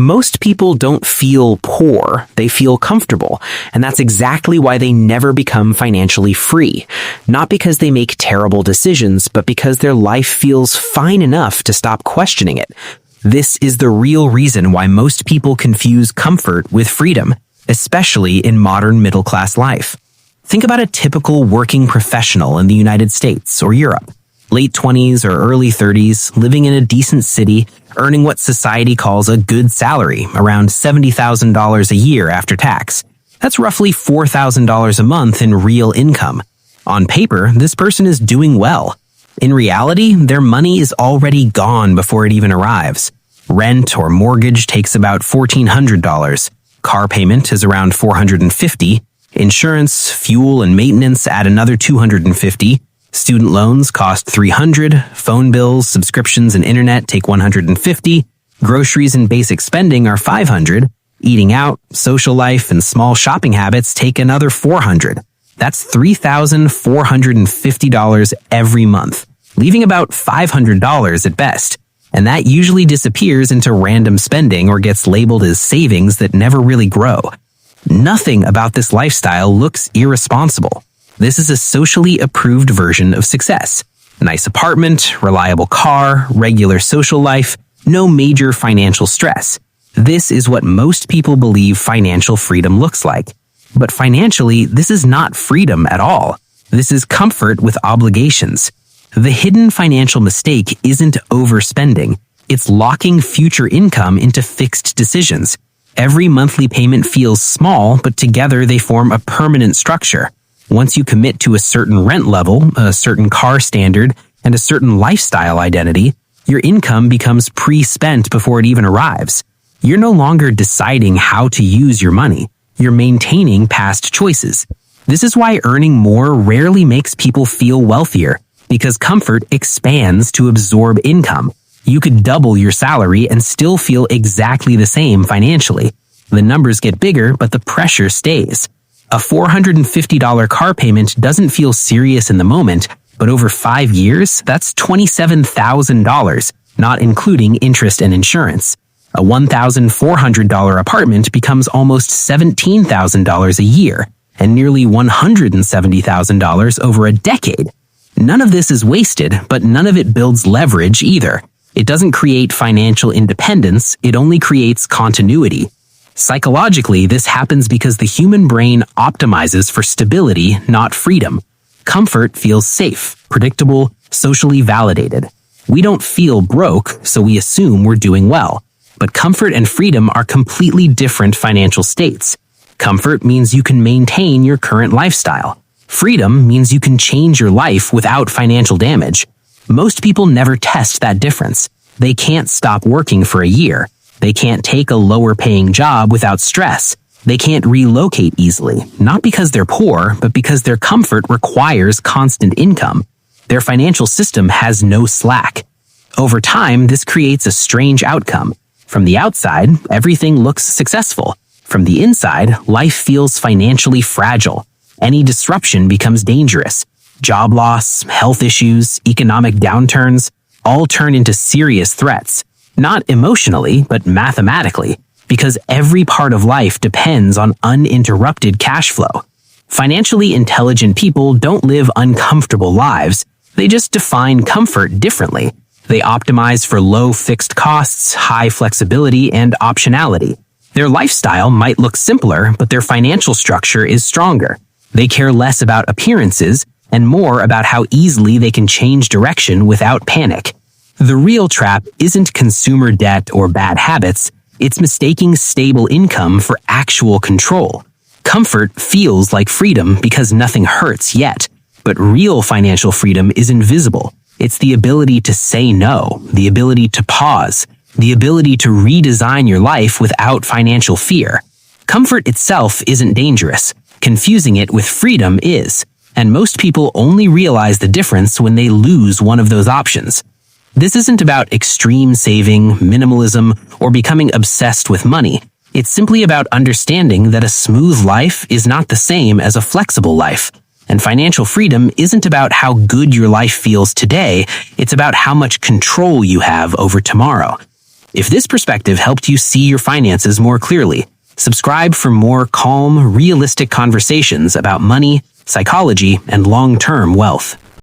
Most people don't feel poor, they feel comfortable, and that's exactly why they never become financially free. Not because they make terrible decisions, but because their life feels fine enough to stop questioning it. This is the real reason why most people confuse comfort with freedom, especially in modern middle-class life. Think about a typical working professional in the United States or Europe. Late 20s or early 30s, living in a decent city, earning what society calls a good salary, around $70,000 a year after tax. That's roughly $4,000 a month in real income. On paper, this person is doing well. In reality, their money is already gone before it even arrives. Rent or mortgage takes about $1,400. Car payment is around $450. Insurance, fuel, and maintenance add another $250. Student loans cost $300. Phone bills, subscriptions, and internet take $150. Groceries and basic spending are $500. Eating out, social life, and small shopping habits take another $400. That's $3,450 every month, leaving about $500 at best. And that usually disappears into random spending or gets labeled as savings that never really grow. Nothing about this lifestyle looks irresponsible. This is a socially approved version of success. Nice apartment, reliable car, regular social life, no major financial stress. This is what most people believe financial freedom looks like. But financially, this is not freedom at all. This is comfort with obligations. The hidden financial mistake isn't overspending. It's locking future income into fixed decisions. Every monthly payment feels small, but together they form a permanent structure. Once you commit to a certain rent level, a certain car standard, and a certain lifestyle identity, your income becomes pre-spent before it even arrives. You're no longer deciding how to use your money. You're maintaining past choices. This is why earning more rarely makes people feel wealthier, because comfort expands to absorb income. You could double your salary and still feel exactly the same financially. The numbers get bigger, but the pressure stays. A $450 car payment doesn't feel serious in the moment, but over 5 years, that's $27,000, not including interest and insurance. A $1,400 apartment becomes almost $17,000 a year, and nearly $170,000 over a decade. None of this is wasted, but none of it builds leverage either. It doesn't create financial independence, it only creates continuity. Psychologically, this happens because the human brain optimizes for stability, not freedom. Comfort feels safe, predictable, socially validated. We don't feel broke, so we assume we're doing well. But comfort and freedom are completely different financial states. Comfort means you can maintain your current lifestyle. Freedom means you can change your life without financial damage. Most people never test that difference. They can't stop working for a year. They can't take a lower-paying job without stress. They can't relocate easily, not because they're poor, but because their comfort requires constant income. Their financial system has no slack. Over time, this creates a strange outcome. From the outside, everything looks successful. From the inside, life feels financially fragile. Any disruption becomes dangerous. Job loss, health issues, economic downturns all turn into serious threats. Not emotionally, but mathematically, because every part of life depends on uninterrupted cash flow. Financially intelligent people don't live uncomfortable lives. They just define comfort differently. They optimize for low fixed costs, high flexibility, and optionality. Their lifestyle might look simpler, but their financial structure is stronger. They care less about appearances and more about how easily they can change direction without panic. The real trap isn't consumer debt or bad habits, it's mistaking stable income for actual control. Comfort feels like freedom because nothing hurts yet, but real financial freedom is invisible. It's the ability to say no, the ability to pause, the ability to redesign your life without financial fear. Comfort itself isn't dangerous. Confusing it with freedom is, and most people only realize the difference when they lose one of those options. This isn't about extreme saving, minimalism, or becoming obsessed with money. It's simply about understanding that a smooth life is not the same as a flexible life. And financial freedom isn't about how good your life feels today, it's about how much control you have over tomorrow. If this perspective helped you see your finances more clearly, subscribe for more calm, realistic conversations about money, psychology, and long-term wealth.